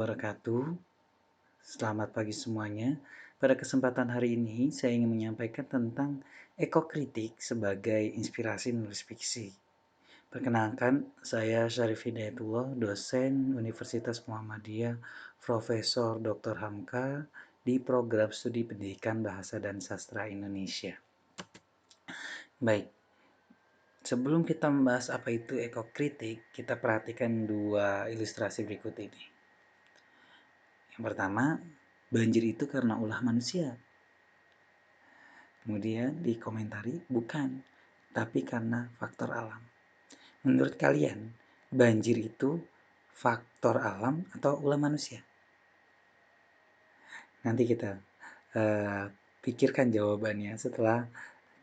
Wabarakatuh. Selamat pagi semuanya. Pada kesempatan hari ini, saya ingin menyampaikan tentang ekokritik sebagai inspirasi menulis fiksi. Perkenalkan, saya Syarif Hidayatullah, dosen Universitas Muhammadiyah, Profesor Dr. Hamka di Program Studi Pendidikan Bahasa dan Sastra Indonesia. Baik, sebelum kita membahas apa itu ekokritik, kita perhatikan dua ilustrasi berikut ini. Yang pertama, banjir itu karena ulah manusia. Kemudian dikomentari, bukan, tapi karena faktor alam. Menurut kalian, banjir itu faktor alam atau ulah manusia? Nanti kita uh, pikirkan jawabannya setelah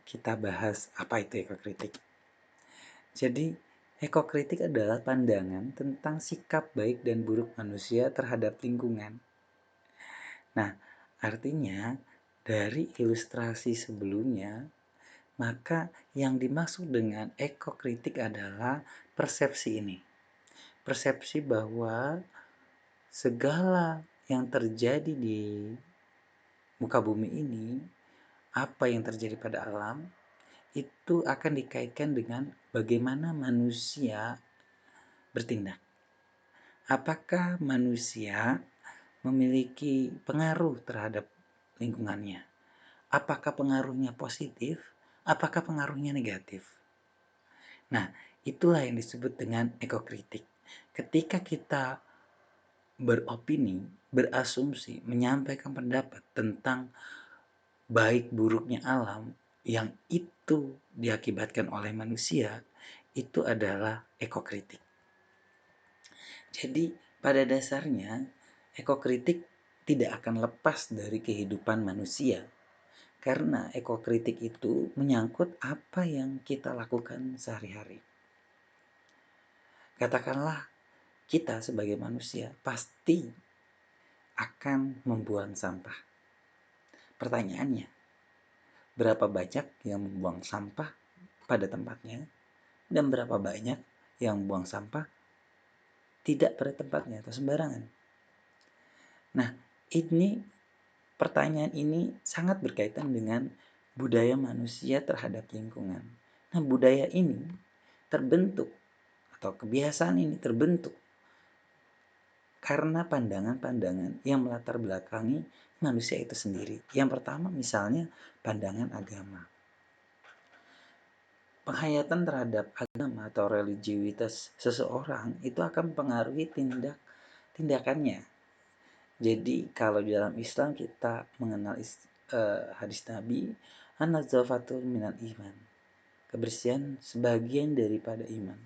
kita bahas apa itu ekokritik. Jadi, ekokritik adalah pandangan tentang sikap baik dan buruk manusia terhadap lingkungan. Nah, artinya dari ilustrasi sebelumnya, maka yang dimaksud dengan ekokritik adalah persepsi ini. Persepsi bahwa segala yang terjadi di muka bumi ini, apa yang terjadi pada alam, itu akan dikaitkan dengan bagaimana manusia bertindak. Apakah manusia memiliki pengaruh terhadap lingkungannya? Apakah pengaruhnya positif? Apakah pengaruhnya negatif? Nah, itulah yang disebut dengan ekokritik. Ketika kita beropini, berasumsi, menyampaikan pendapat tentang baik buruknya alam yang itu diakibatkan oleh manusia, itu adalah ekokritik. Jadi, pada dasarnya, ekokritik tidak akan lepas dari kehidupan manusia. Karena ekokritik itu menyangkut apa yang kita lakukan sehari-hari. Katakanlah kita sebagai manusia pasti akan membuang sampah. Pertanyaannya, berapa banyak yang membuang sampah pada tempatnya dan berapa banyak yang membuang sampah tidak pada tempatnya atau sembarangan? Nah, ini pertanyaan ini sangat berkaitan dengan budaya manusia terhadap lingkungan. Nah, budaya ini terbentuk atau kebiasaan ini terbentuk karena pandangan-pandangan yang melatar belakangi manusia itu sendiri. Yang pertama misalnya pandangan agama. Penghayatan terhadap agama atau religiusitas seseorang itu akan mempengaruhi tindakannya. Jadi kalau di dalam Islam kita mengenal hadis Nabi, an-nadzafatul minal iman. Kebersihan sebagian daripada iman.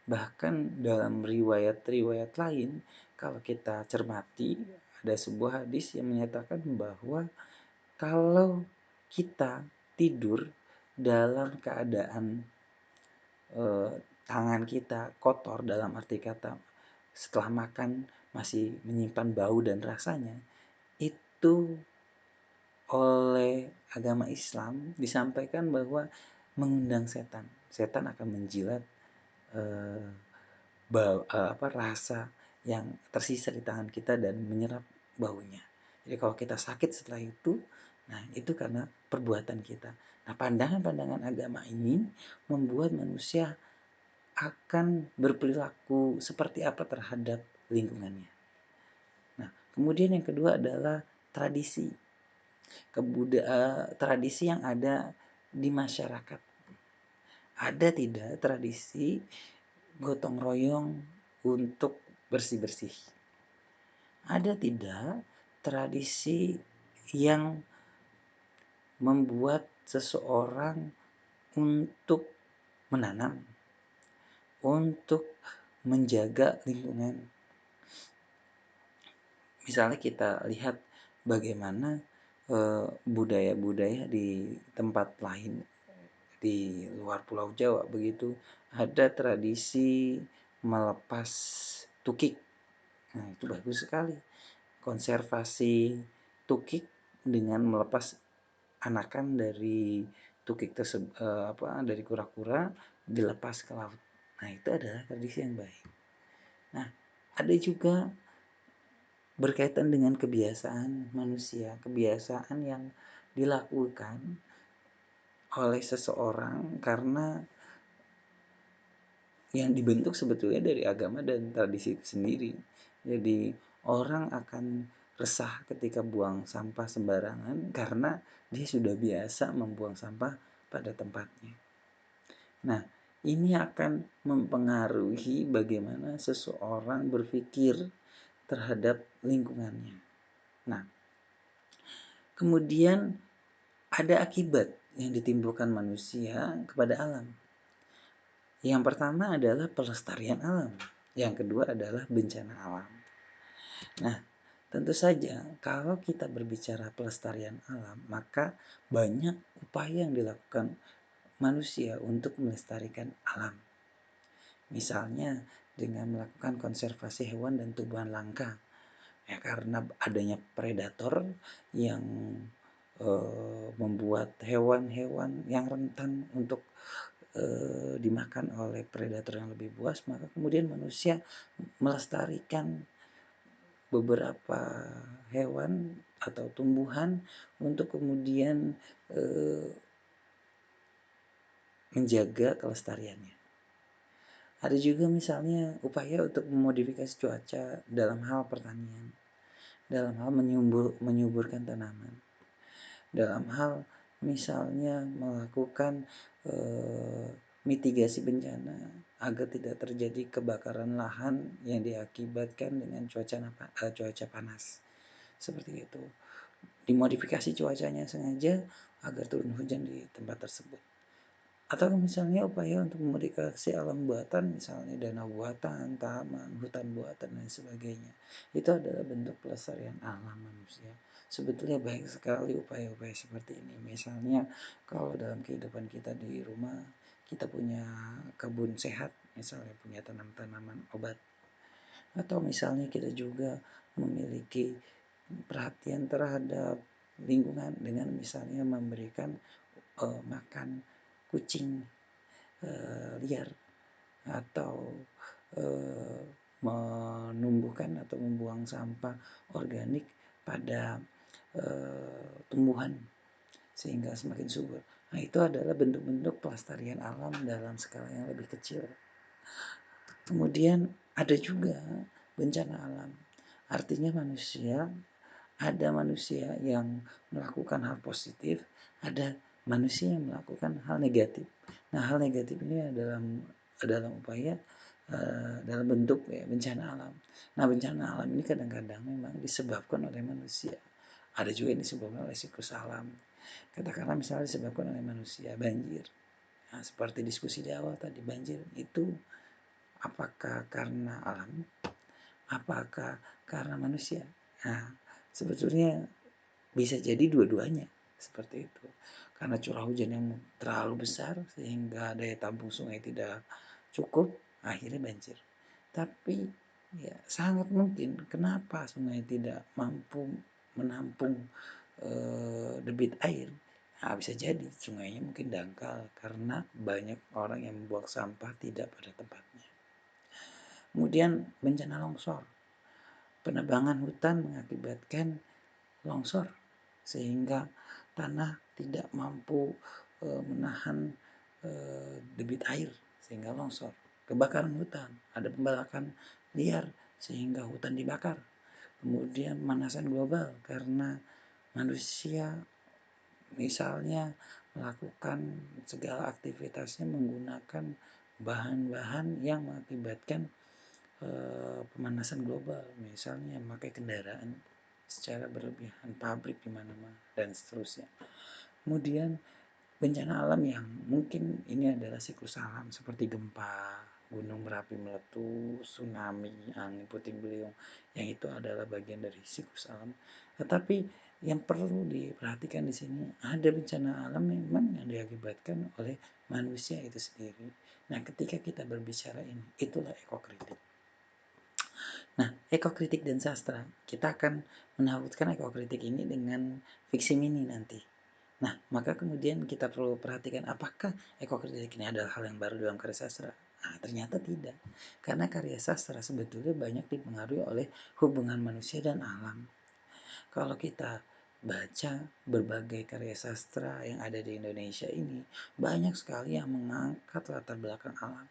Bahkan dalam riwayat-riwayat lain, kalau kita cermati, ada sebuah hadis yang menyatakan bahwa kalau kita tidur dalam keadaan tangan kita kotor, dalam arti kata setelah makan masih menyimpan bau dan rasanya, itu oleh agama Islam disampaikan bahwa mengundang setan. Setan akan menjilat rasa yang tersisa di tangan kita dan menyerap baunya. Jadi kalau kita sakit setelah itu, nah itu karena perbuatan kita. Nah, pandangan-pandangan agama ini membuat manusia akan berperilaku seperti apa terhadap lingkungannya. Nah, kemudian yang kedua adalah tradisi. Tradisi yang ada di masyarakat. Ada tidak tradisi gotong royong untuk bersih-bersih? Ada tidak tradisi yang membuat seseorang untuk menanam, untuk menjaga lingkungan? Misalnya kita lihat bagaimana budaya-budaya di tempat lain di luar Pulau Jawa begitu, ada tradisi melepas tukik. Nah, itu bagus sekali. Konservasi tukik dengan melepas anakan dari tukik tersebut, dari kura-kura dilepas ke laut. Nah, itu adalah tradisi yang baik. Nah, ada juga berkaitan dengan kebiasaan manusia, kebiasaan yang dilakukan oleh seseorang karena yang dibentuk sebetulnya dari agama dan tradisi itu sendiri. Jadi orang akan resah ketika buang sampah sembarangan karena dia sudah biasa membuang sampah pada tempatnya. Nah, ini akan mempengaruhi bagaimana seseorang berpikir terhadap lingkungannya. Nah, kemudian ada akibat yang ditimbulkan manusia kepada alam. Yang pertama adalah pelestarian alam. Yang kedua adalah bencana alam. Nah, tentu saja kalau kita berbicara pelestarian alam, maka banyak upaya yang dilakukan manusia untuk melestarikan alam. Misalnya dengan melakukan konservasi hewan dan tumbuhan langka. Ya, karena adanya predator yang membuat hewan-hewan yang rentan untuk dimakan oleh predator yang lebih buas, maka kemudian manusia melestarikan beberapa hewan atau tumbuhan untuk kemudian menjaga kelestariannya. Ada juga misalnya upaya untuk memodifikasi cuaca dalam hal pertanian, dalam hal menyuburkan tanaman, dalam hal misalnya melakukan mitigasi bencana agar tidak terjadi kebakaran lahan yang diakibatkan dengan cuaca panas seperti itu. Dimodifikasi cuacanya sengaja agar turun hujan di tempat tersebut. Atau misalnya upaya untuk memodifikasi alam buatan, misalnya danau buatan, taman, hutan buatan, dan sebagainya. Itu adalah bentuk pelestarian alam manusia. Sebetulnya baik sekali upaya-upaya seperti ini. Misalnya kalau dalam kehidupan kita di rumah, kita punya kebun sehat, misalnya punya tanam-tanaman obat. Atau misalnya kita juga memiliki perhatian terhadap lingkungan dengan misalnya memberikan makan kucing liar atau menumbuhkan atau membuang sampah organik pada tumbuhan sehingga semakin subur. Nah, itu adalah bentuk-bentuk pelestarian alam dalam skala yang lebih kecil. Kemudian ada juga bencana alam. Artinya ada manusia yang melakukan hal positif, ada manusia yang melakukan hal negatif. Nah, hal negatif ini dalam upaya dalam bentuk ya, bencana alam. Nah, bencana alam ini kadang-kadang memang disebabkan oleh manusia. Ada juga yang disebabkan oleh siklus alam. Katakanlah misalnya disebabkan oleh manusia, banjir. Nah, seperti diskusi di awal tadi, banjir itu apakah karena alam? Apakah karena manusia? Nah, sebetulnya bisa jadi dua-duanya seperti itu. Karena curah hujan yang terlalu besar sehingga daya tampung sungai tidak cukup, akhirnya banjir. Tapi ya sangat mungkin kenapa sungai tidak mampu menampung debit air. Nah, bisa jadi sungainya mungkin dangkal karena banyak orang yang membuang sampah tidak pada tempatnya. Kemudian bencana longsor. Penebangan hutan mengakibatkan longsor sehingga tanah tidak mampu menahan debit air sehingga longsor. Kebakaran hutan, ada pembakaran liar sehingga hutan dibakar. Kemudian pemanasan global karena manusia misalnya melakukan segala aktivitasnya menggunakan bahan-bahan yang mengakibatkan pemanasan global, misalnya memakai kendaraan secara berlebihan, pabrik di mana-mana dan seterusnya. Kemudian bencana alam yang mungkin ini adalah siklus alam seperti gempa, gunung berapi meletus, tsunami, angin puting beliung, yang itu adalah bagian dari siklus alam. Tetapi yang perlu diperhatikan di sini ada bencana alam memang yang diakibatkan oleh manusia itu sendiri. Nah, ketika kita berbicara ini, itulah ekokritik. Nah, ekokritik dan sastra, kita akan menautkan ekokritik ini dengan fiksi mini nanti. Nah, maka kemudian kita perlu perhatikan apakah ekokritik ini adalah hal yang baru dalam karya sastra. Nah, ternyata tidak. Karena karya sastra sebetulnya banyak dipengaruhi oleh hubungan manusia dan alam. Kalau kita baca berbagai karya sastra yang ada di Indonesia ini, banyak sekali yang mengangkat latar belakang alam.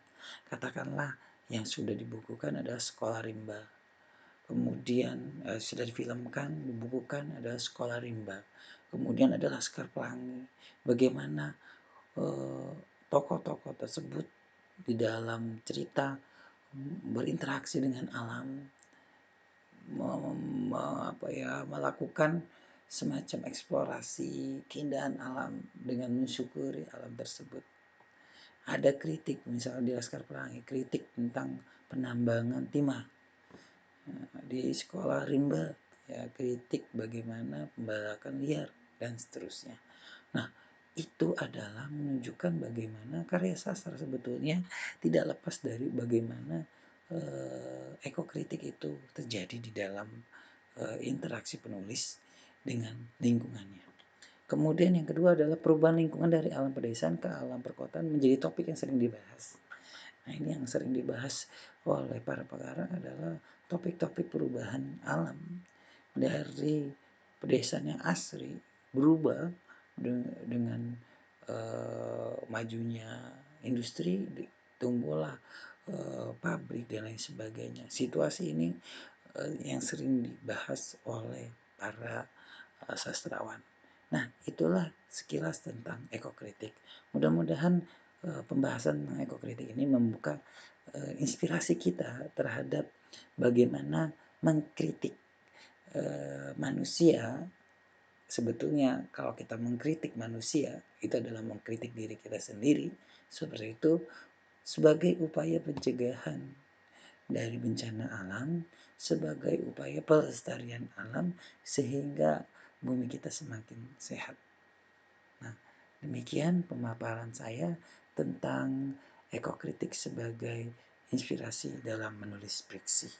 Katakanlah yang sudah dibukukan adalah Sekolah Rimba. Kemudian sudah difilmkan, dibukukan adalah Sekolah Rimba. Kemudian ada Laskar Pelangi. Bagaimana tokoh-tokoh tersebut di dalam cerita berinteraksi dengan alam, melakukan semacam eksplorasi keindahan alam dengan mensyukuri alam tersebut. Ada kritik misalnya di Laskar Pelangi, kritik tentang penambangan timah. Di Sekolah Rimba ya kritik bagaimana pembalakan liar dan seterusnya. Nah, itu adalah menunjukkan bagaimana karya sastra sebetulnya tidak lepas dari bagaimana ekokritik itu terjadi di dalam interaksi penulis dengan lingkungannya. Kemudian yang kedua adalah perubahan lingkungan dari alam pedesaan ke alam perkotaan menjadi topik yang sering dibahas. Nah, ini yang sering dibahas oleh para pengarang adalah topik-topik perubahan alam dari pedesaan yang asri berubah dengan majunya industri, tumbuhlah pabrik dan lain sebagainya. Situasi ini yang sering dibahas oleh para sastrawan. Nah, itulah sekilas tentang ekokritik. Mudah-mudahan pembahasan tentang ekokritik ini membuka inspirasi kita terhadap bagaimana mengkritik manusia. Sebetulnya kalau kita mengkritik manusia, itu adalah mengkritik diri kita sendiri. Seperti itu, sebagai upaya pencegahan dari bencana alam, sebagai upaya pelestarian alam, sehingga bumi kita semakin sehat. Nah, demikian pemaparan saya tentang ekokritik sebagai inspirasi dalam menulis fiksi.